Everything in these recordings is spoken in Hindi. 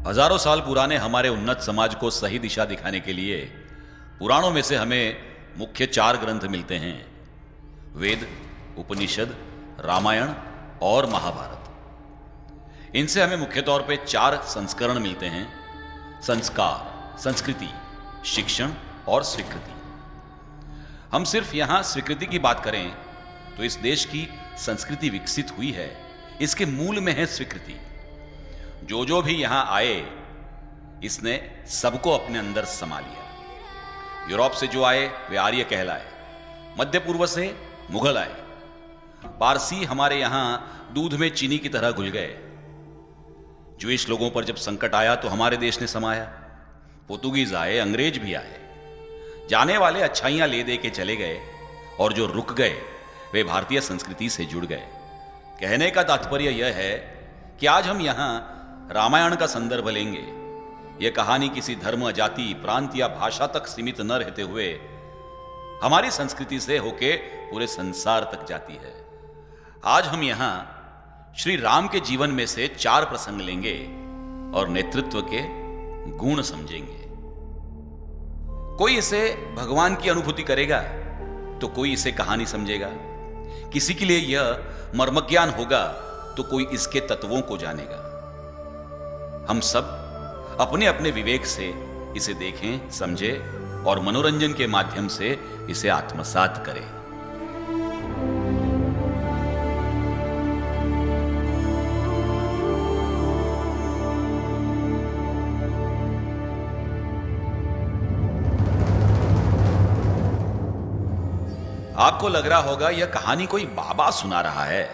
हजारों साल पुराने हमारे उन्नत समाज को सही दिशा दिखाने के लिए पुराणों में से हमें मुख्य 4 ग्रंथ मिलते हैं। वेद, उपनिषद, रामायण और महाभारत। इनसे हमें मुख्य तौर पे 4 संस्करण मिलते हैं: संस्कार, संस्कृति, शिक्षण और स्वीकृति। हम सिर्फ यहां स्वीकृति की बात करें तो इस देश की संस्कृति विकसित हुई है, इसके मूल में है स्वीकृति। जो भी यहां आए इसने सबको अपने अंदर समा लिया। यूरोप से जो आए वे आर्य कहलाए, मध्य पूर्व से मुगल आए, पारसी हमारे यहां दूध में चीनी की तरह घुल गए। ज्यूइश लोगों पर जब संकट आया तो हमारे देश ने समाया। पोर्तुगीज आए, अंग्रेज भी आए। जाने वाले अच्छाइयां ले दे के चले गए और जो रुक गए वे भारतीय संस्कृति से जुड़ गए। कहने का तात्पर्य यह है कि आज हम यहां रामायण का संदर्भ लेंगे। यह कहानी किसी धर्म, जाति, प्रांत या भाषा तक सीमित न रहते हुए हमारी संस्कृति से होके पूरे संसार तक जाती है। आज हम यहां श्री राम के जीवन में से 4 प्रसंग लेंगे और नेतृत्व के गुण समझेंगे। कोई इसे भगवान की अनुभूति करेगा तो कोई इसे कहानी समझेगा। किसी के लिए यह मर्मज्ञान होगा तो कोई इसके तत्वों को जानेगा। हम सब अपने अपने विवेक से इसे देखें, समझें और मनोरंजन के माध्यम से इसे आत्मसात करें। आपको लग रहा होगा यह कहानी कोई बाबा सुना रहा है।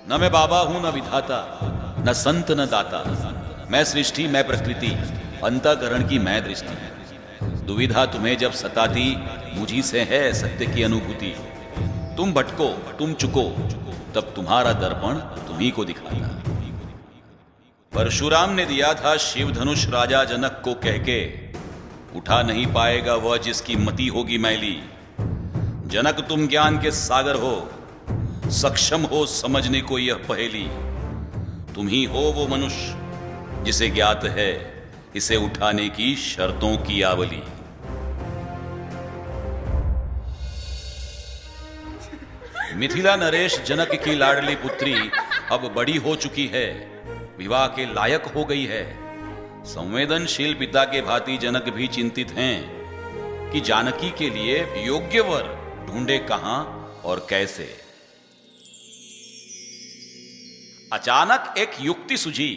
न मैं बाबा हूं, न विधाता, न संत, न दाता। मैं सृष्टि, मैं प्रकृति, अंतःकरण की मैं दृष्टि। दुविधा तुम्हें जब सताती, मुझी से है सत्य की अनुभूति। तुम भटको, तुम चुको, तब तुम्हारा दर्पण तुम्ही को दिखाता। परशुराम ने दिया था शिव धनुष राजा जनक को कह के, उठा नहीं पाएगा वह जिसकी मति होगी मैली। जनक तुम ज्ञान के सागर हो, सक्षम हो समझने को यह पहेली। तुम ही हो वो मनुष्य जिसे ज्ञात है इसे उठाने की शर्तों की आवली। मिथिला नरेश जनक की लाडली पुत्री अब बड़ी हो चुकी है, विवाह के लायक हो गई है। संवेदनशील पिता के भांति जनक भी चिंतित हैं कि जानकी के लिए योग्य वर ढूंढे कहां और कैसे। अचानक एक युक्ति सूझी,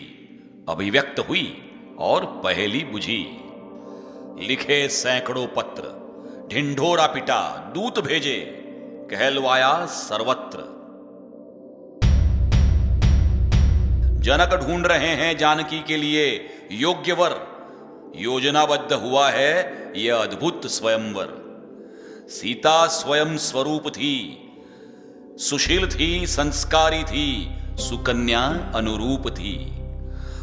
अभिव्यक्त हुई और पहेली बुझी। लिखे सैकड़ों पत्र, ढिंढोरा पिटा, दूत भेजे, कहलवाया सर्वत्र। जनक ढूंढ रहे हैं जानकी के लिए योग्य वर। योजनाबद्ध हुआ है यह अद्भुत स्वयंवर। सीता स्वयं स्वरूप थी, सुशील थी, संस्कारी थी, सुकन्या अनुरूप थी।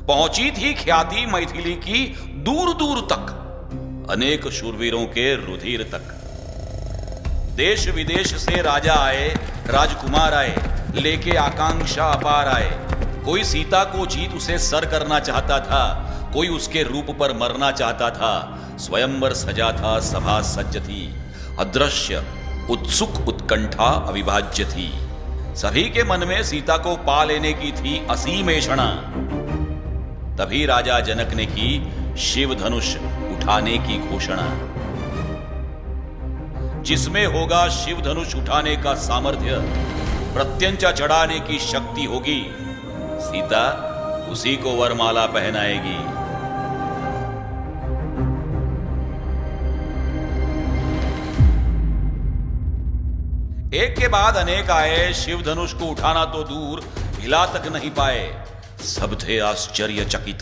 पहुंची थी ख्याति मैथिली की दूर दूर तक, अनेक शूरवीरों के रुधिर तक। देश विदेश से राजा आए, राजकुमार आए, लेके आकांक्षा अपार आए। कोई सीता को जीत उसे सर करना चाहता था, कोई उसके रूप पर मरना चाहता था। स्वयंवर सजा था, सभा सज्ज थी, अदृश्य उत्सुक उत्कंठा अविभाज्य थी। सभी के मन में सीता को पा लेने की थी असीम ऐषणा। तभी राजा जनक ने की शिव धनुष उठाने की घोषणा। जिसमें होगा शिव धनुष उठाने का सामर्थ्य, प्रत्यंचा चढ़ाने की शक्ति होगी, सीता उसी को वरमाला पहनाएगी। एक के बाद अनेक आए, शिव धनुष को उठाना तो दूर हिला तक नहीं पाए। सब थे आश्चर्यचकित,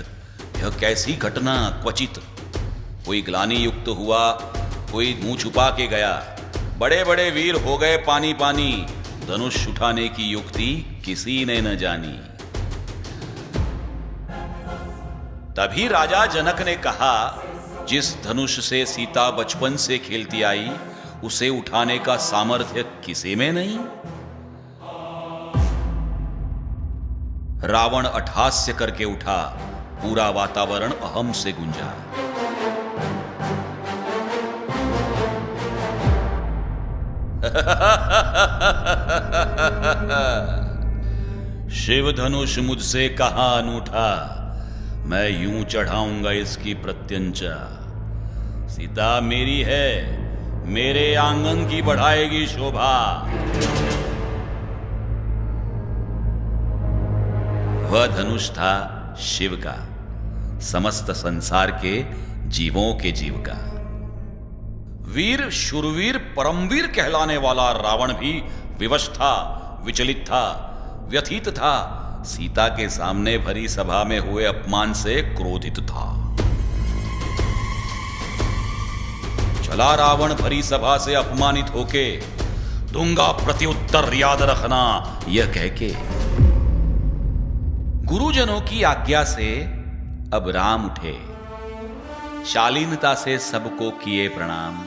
यह कैसी घटना क्वचित। कोई ग्लानि युक्त हुआ, कोई मुंह छुपा के गया। बड़े बड़े वीर हो गए पानी पानी, धनुष उठाने की युक्ति किसी ने न जानी। तभी राजा जनक ने कहा, जिस धनुष से सीता बचपन से खेलती आई उसे उठाने का सामर्थ्य किसी में नहीं। रावण अट्टहास्य करके उठा, पूरा वातावरण अहम से गूंजा। शिव धनुष मुझसे कहां अनूठा, मैं यूं चढ़ाऊंगा इसकी प्रत्यंचा। सीता मेरी है, मेरे आंगन की बढ़ाएगी शोभा। वह धनुष था शिव का, समस्त संसार के जीवों के जीव का। वीर शूरवीर परमवीर कहलाने वाला रावण भी विवश था, विचलित था, व्यथित था। सीता के सामने भरी सभा में हुए अपमान से क्रोधित था। चला रावण भरी सभा से अपमानित होके, दूंगा प्रत्युत्तर याद रखना, यह कह के। गुरुजनों की आज्ञा से अब राम उठे, शालीनता से सबको किए प्रणाम।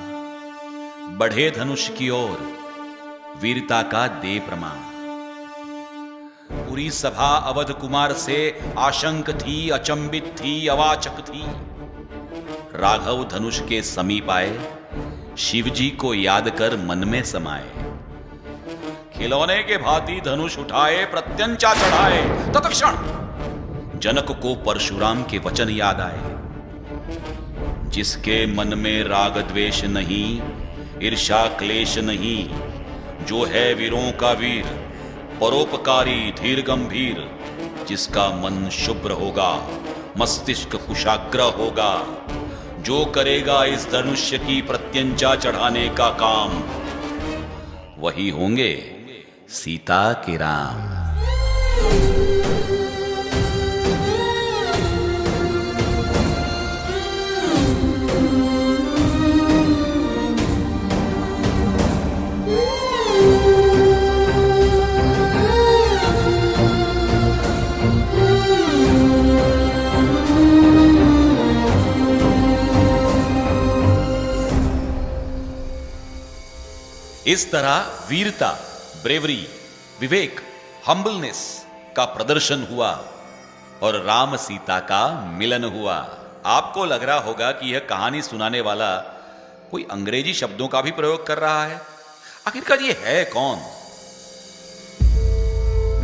बढ़े धनुष की ओर, वीरता का दे प्रमाण। पूरी सभा अवध कुमार से आशंक थी, अचंबित थी, अवाचक थी। राघव धनुष के समीप आए, शिवजी को याद कर मन में समाये। खिलौने के भांति धनुष उठाए, प्रत्यंचा चढ़ाए। तत्क्षण जनक को परशुराम के वचन याद आए। जिसके मन में राग द्वेष नहीं, ईर्षा क्लेश नहीं, जो है वीरों का वीर, परोपकारी धीर गंभीर। जिसका मन शुभ्र होगा, मस्तिष्क कुशाग्र होगा, जो करेगा इस धनुष्य की प्रत्यंचा चढ़ाने का काम, वही होंगे सीता के राम। इस तरह वीरता, ब्रेवरी, विवेक, हम्बलनेस का प्रदर्शन हुआ और राम सीता का मिलन हुआ। आपको लग रहा होगा कि यह कहानी सुनाने वाला कोई अंग्रेजी शब्दों का भी प्रयोग कर रहा है। आखिरकार ये है कौन?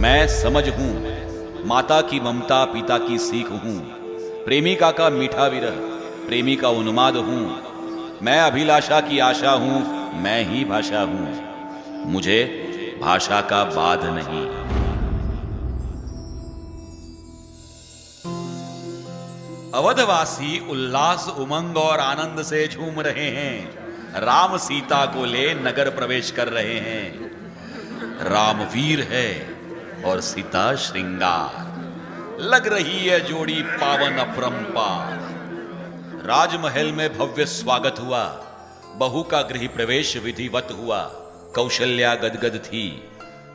मैं समझ हूं, माता की ममता पिता की सीख हूं, प्रेमिका का मीठा विरह प्रेमी का उन्माद हूं। मैं अभिलाषा की आशा हूं, मैं ही भाषा हूं, मुझे भाषा का बाध नहीं। अवधवासी उल्लास, उमंग और आनंद से झूम रहे हैं। राम सीता को ले नगर प्रवेश कर रहे हैं। राम वीर है और सीता श्रृंगार। लग रही है जोड़ी पावन अपरंपार। राजमहल में भव्य स्वागत हुआ। बहू का गृह प्रवेश विधिवत हुआ। कौशल्या गदगद थी।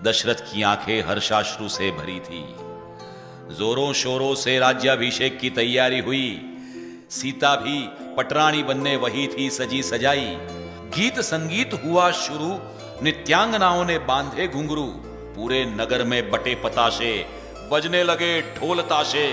दशरथ की आंखें हर्षाश्रु से भरी थी। जोरों शोरों से राज्याभिषेक की तैयारी हुई। सीता भी पटरानी बनने वही थी सजी सजाई। गीत संगीत हुआ शुरू। नित्यांगनाओं ने बांधे घुंघरू। पूरे नगर में बटे पताशे, बजने लगे ढोल ताशे।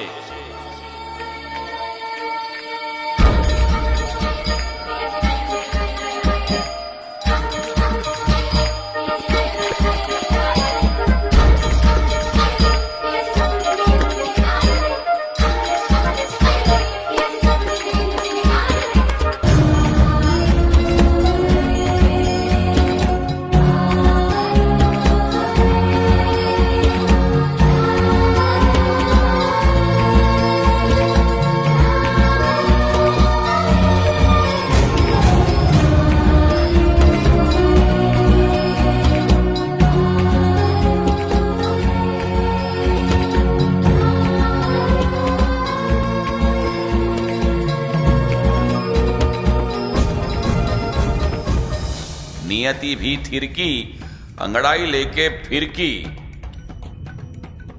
नियति भी थिरकी, अंगड़ाई लेके फिरकी।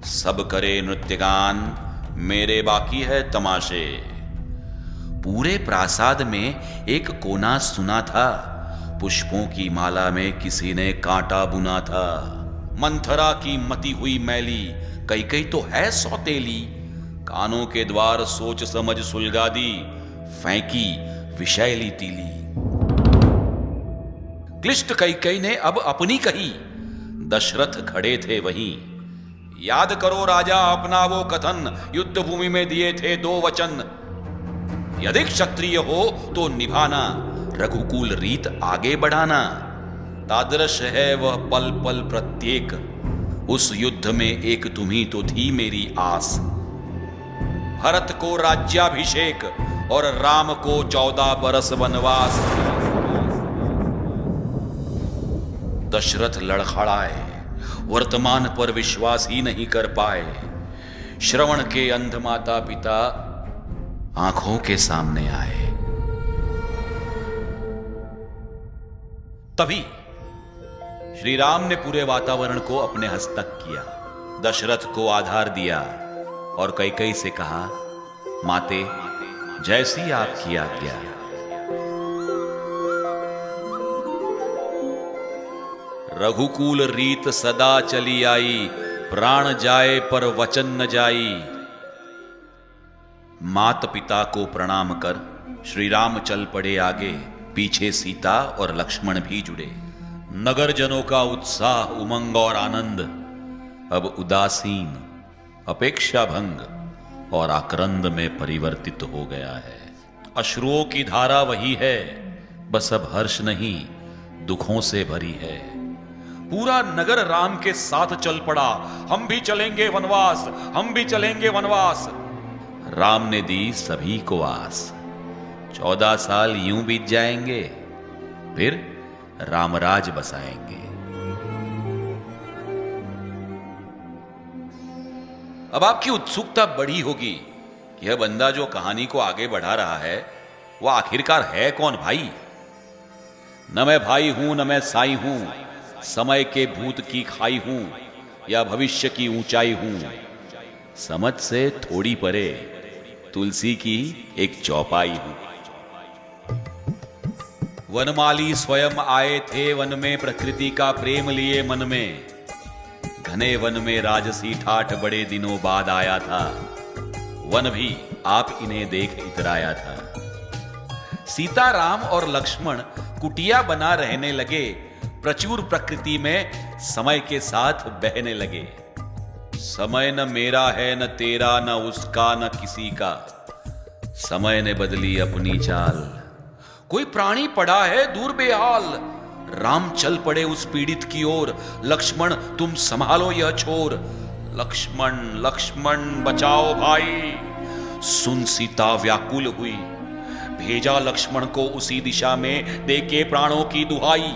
सब करे नृत्यगान, मेरे बाकी है तमाशे। पूरे प्रासाद में एक कोना सुना था। पुष्पों की माला में किसी ने कांटा बुना था। मंथरा की मती हुई मैली, कई कई तो है सौतेली। कानों के द्वार सोच समझ सुलगा दी, फेंकी विषैली तीली। क्लिष्ट कैकेयी ने अब अपनी कही, दशरथ खड़े थे वहीं। याद करो राजा अपना वो कथन, युद्ध भूमि में दिए थे 2 वचन। यदि क्षत्रिय हो तो निभाना, रघुकुल रीत आगे बढ़ाना। तादृश है वह पल पल प्रत्येक, उस युद्ध में एक तुम्ही तो थी मेरी आस। भरत को राज्याभिषेक और राम को 14 बरस वनवास। दशरथ लड़खड़ाए, वर्तमान पर विश्वास ही नहीं कर पाए। श्रवण के अंध माता पिता आंखों के सामने आए। तभी श्री राम ने पूरे वातावरण को अपने हस्तक किया, दशरथ को आधार दिया और कैकेयी से कहा, माते जैसी आपकी आज्ञा। रघुकुल रीत सदा चली आई, प्राण जाए पर वचन न जाई। मात पिता को प्रणाम कर श्री राम चल पड़े आगे, पीछे सीता और लक्ष्मण भी जुड़े। नगर जनों का उत्साह, उमंग और आनंद अब उदासीन, अपेक्षा भंग और आक्रंद में परिवर्तित हो गया है। अश्रुओं की धारा वही है, बस अब हर्ष नहीं दुखों से भरी है। पूरा नगर राम के साथ चल पड़ा, हम भी चलेंगे वनवास, हम भी चलेंगे वनवास। राम ने दी सभी को आस, 14 साल यूं बीत जाएंगे, फिर रामराज बसाएंगे। अब आपकी उत्सुकता बड़ी होगी कि यह बंदा जो कहानी को आगे बढ़ा रहा है वह आखिरकार है कौन भाई। न मैं भाई हूं न मैं साई हूं, समय के भूत की खाई हूं या भविष्य की ऊंचाई हूं। समझ से थोड़ी परे तुलसी की एक चौपाई हूं। वनमाली स्वयं आए थे वन में, प्रकृति का प्रेम लिए मन में। घने वन में राजसी ठाठ बड़े दिनों बाद आया था, वन भी आप इन्हें देख इतराया था। सीता राम और लक्ष्मण कुटिया बना रहने लगे, प्रचुर प्रकृति में समय के साथ बहने लगे। समय न मेरा है न तेरा, न उसका न किसी का, समय ने बदली अपनी चाल। कोई प्राणी पड़ा है दूर बेहाल, राम चल पड़े उस पीड़ित की ओर। लक्ष्मण तुम संभालो यह छोर, लक्ष्मण लक्ष्मण बचाओ भाई। सुन सीता व्याकुल हुई, भेजा लक्ष्मण को उसी दिशा में, देके प्राणों की दुहाई।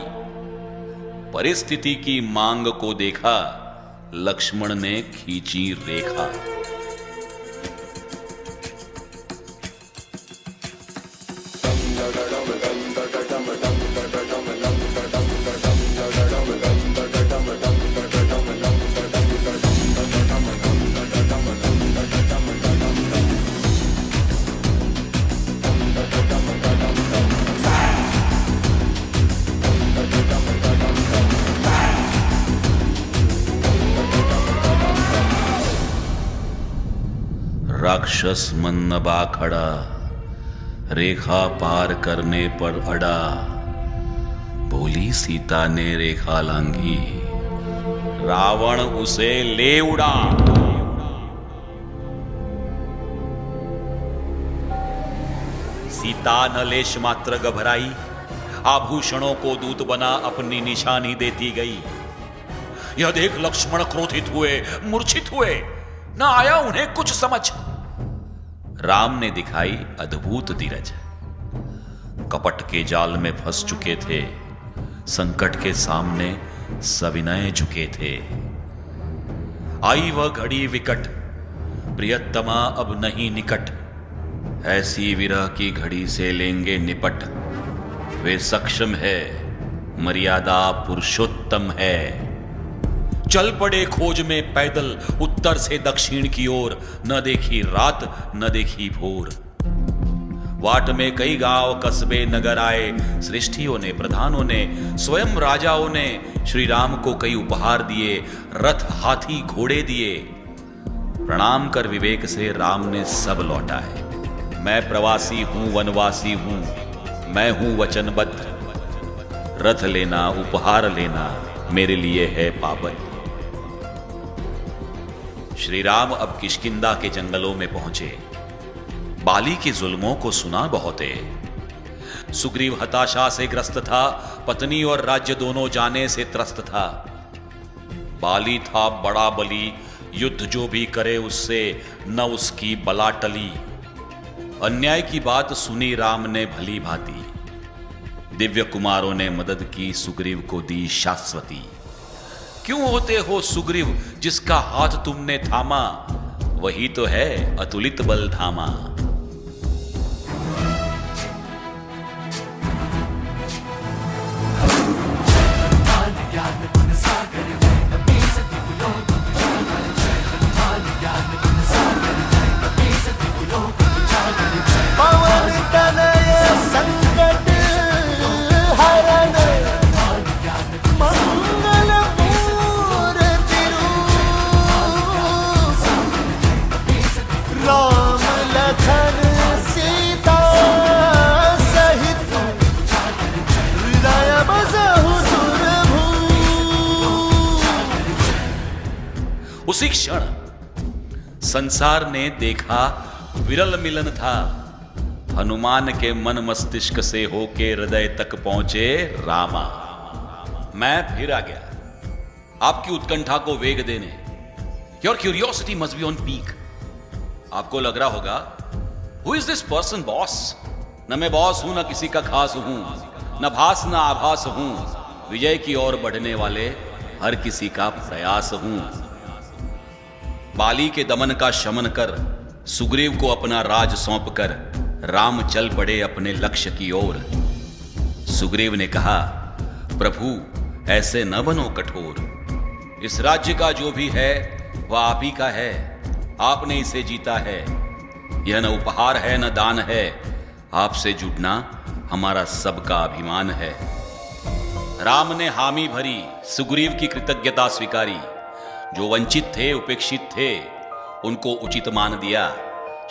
परिस्थिति की मांग को देखा, लक्ष्मण ने खींची रेखा। राक्षस मन्नबा खड़ा, रेखा पार करने पर अड़ा। बोली सीता ने रेखा लांघी, रावण उसे ले उड़ा। सीता न लेश मात्र घबराई, आभूषणों को दूत बना अपनी निशानी देती गई। यह देख लक्ष्मण क्रोधित हुए, मूर्छित हुए, न आया उन्हें कुछ समझ। राम ने दिखाई अद्भुत धीरज, कपट के जाल में फंस चुके थे, संकट के सामने सविनय झुके थे। आई वह घड़ी विकट, प्रियतमा अब नहीं निकट, ऐसी विरह की घड़ी से लेंगे निपट। वे सक्षम है, मर्यादा पुरुषोत्तम है। चल पड़े खोज में पैदल, उत्तर से दक्षिण की ओर। न देखी रात न देखी भोर, वाट में कई गांव कस्बे नगर आए। श्रेष्ठियों ने, प्रधानों ने, स्वयं राजाओं ने श्री राम को कई उपहार दिए, रथ हाथी घोड़े दिए। प्रणाम कर विवेक से राम ने सब लौटा है। मैं प्रवासी हूं, वनवासी हूं, मैं हूं वचनबद्ध। रथ लेना, उपहार लेना मेरे लिए है पाबंद। श्री राम अब किष्किंधा के जंगलों में पहुंचे। बाली के जुल्मों को सुना बहुते। सुग्रीव हताशा से ग्रस्त था, पत्नी और राज्य दोनों जाने से त्रस्त था। बाली था बड़ा बली, युद्ध जो भी करे उससे न उसकी बला टली। अन्याय की बात सुनी राम ने भली भांति, दिव्य कुमारों ने मदद की, सुग्रीव को दी शाश्वती। क्यों होते हो सुग्रीव जिसका हाथ तुमने थामा, वही तो है अतुलित बल धामा। उसी क्षण संसार ने देखा विरल मिलन था। हनुमान के मन मस्तिष्क से होके हृदय तक पहुंचे रामा। मैं फिर आ गया आपकी उत्कंठा को वेग देने। Your curiosity must be on peak. आपको लग रहा होगा who is this person boss. न मैं बॉस हूं, न किसी का खास हूं, न भास न आभास हूं। विजय की ओर बढ़ने वाले हर किसी का प्रयास हूं। बाली के दमन का शमन कर सुग्रीव को अपना राज सौंप कर राम चल पड़े अपने लक्ष्य की ओर। सुग्रीव ने कहा, प्रभु ऐसे न बनो कठोर। इस राज्य का जो भी है वह आप ही का है। आपने इसे जीता है। यह न उपहार है न दान है। आपसे जुड़ना हमारा सबका अभिमान है। राम ने हामी भरी, सुग्रीव की कृतज्ञता स्वीकारी। जो वंचित थे, उपेक्षित थे, उनको उचित मान दिया।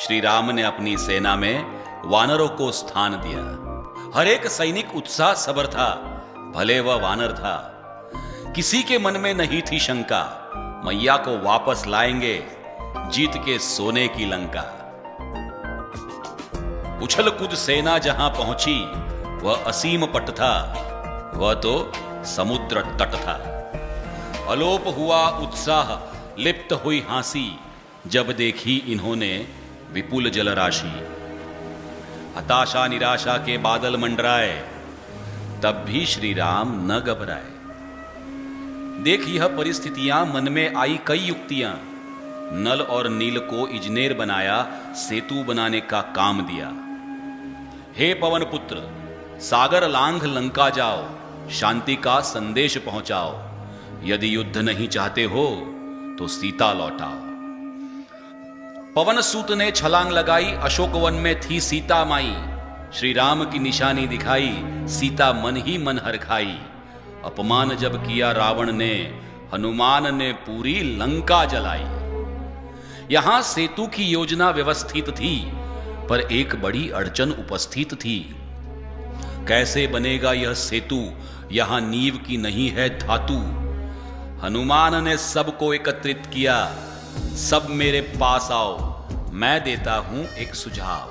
श्री राम ने अपनी सेना में वानरों को स्थान दिया। हर एक सैनिक उत्साह सबर था, भले वह वानर था। किसी के मन में नहीं थी शंका, मैया को वापस लाएंगे जीत के सोने की लंका। उछल कूद सेना जहां पहुंची वह असीम पट था, वह तो समुद्र तट था। अलोप हुआ उत्साह, लिप्त हुई हांसी, जब देखी इन्होंने विपुल जलराशि। हताशा निराशा के बादल मंडराए, तब भी श्री राम न घबराए। देख यह परिस्थितियां, मन में आई कई युक्तियां। नल और नील को इंजीनियर बनाया, सेतु बनाने का काम दिया। हे पवन पुत्र, सागर लांघ लंका जाओ, शांति का संदेश पहुंचाओ। यदि युद्ध नहीं चाहते हो तो सीता लौटाओ। पवन सूत ने छलांग लगाई, अशोक वन में थी सीता माई। श्री राम की निशानी दिखाई, सीता मन ही मन हर खाई। अपमान जब किया रावण ने, हनुमान ने पूरी लंका जलाई। यहां सेतु की योजना व्यवस्थित थी, पर एक बड़ी अड़चन उपस्थित थी। कैसे बनेगा यह सेतु, यहां नींव की नहीं है धातु। हनुमान ने सबको एकत्रित किया, सब मेरे पास आओ, मैं देता हूं एक सुझाव।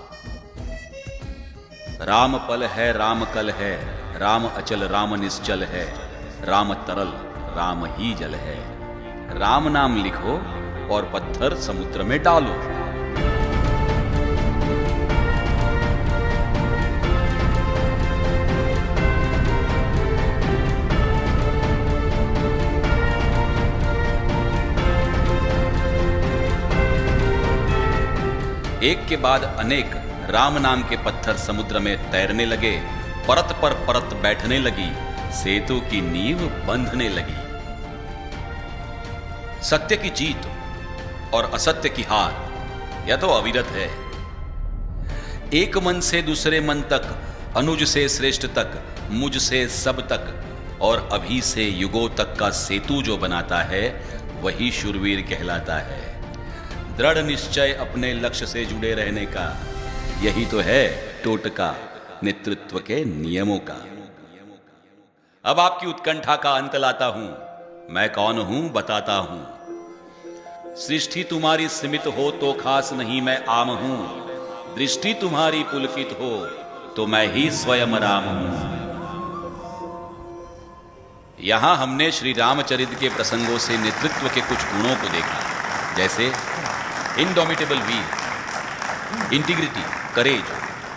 राम पल है, राम कल है, राम अचल, राम निश्चल है, राम तरल, राम ही जल है। राम नाम लिखो और पत्थर समुद्र में डालो। एक के बाद अनेक राम नाम के पत्थर समुद्र में तैरने लगे। परत पर परत बैठने लगी, सेतु की नींव बंधने लगी। सत्य की जीत और असत्य की हार, यह तो अविरत है। एक मन से दूसरे मन तक, अनुज से श्रेष्ठ तक, मुझ से सब तक और अभी से युगों तक का सेतु जो बनाता है वही शूरवीर कहलाता है। दृढ़ निश्चय अपने लक्ष्य से जुड़े रहने का, यही तो है टोटका नेतृत्व के नियमों का। अब आपकी उत्कंठा का अंत लाता हूं, मैं कौन हूं बताता हूं। सृष्टि तुम्हारी सीमित हो तो खास नहीं मैं आम हूं, दृष्टि तुम्हारी पुलकित हो तो मैं ही स्वयं राम हूं। यहां हमने श्री रामचरित्र के प्रसंगों से नेतृत्व के कुछ गुणों को देखा, जैसे इंडोमिटेबल वीर, integrity, courage,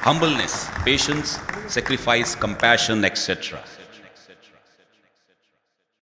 humbleness, patience, sacrifice, compassion etcetera.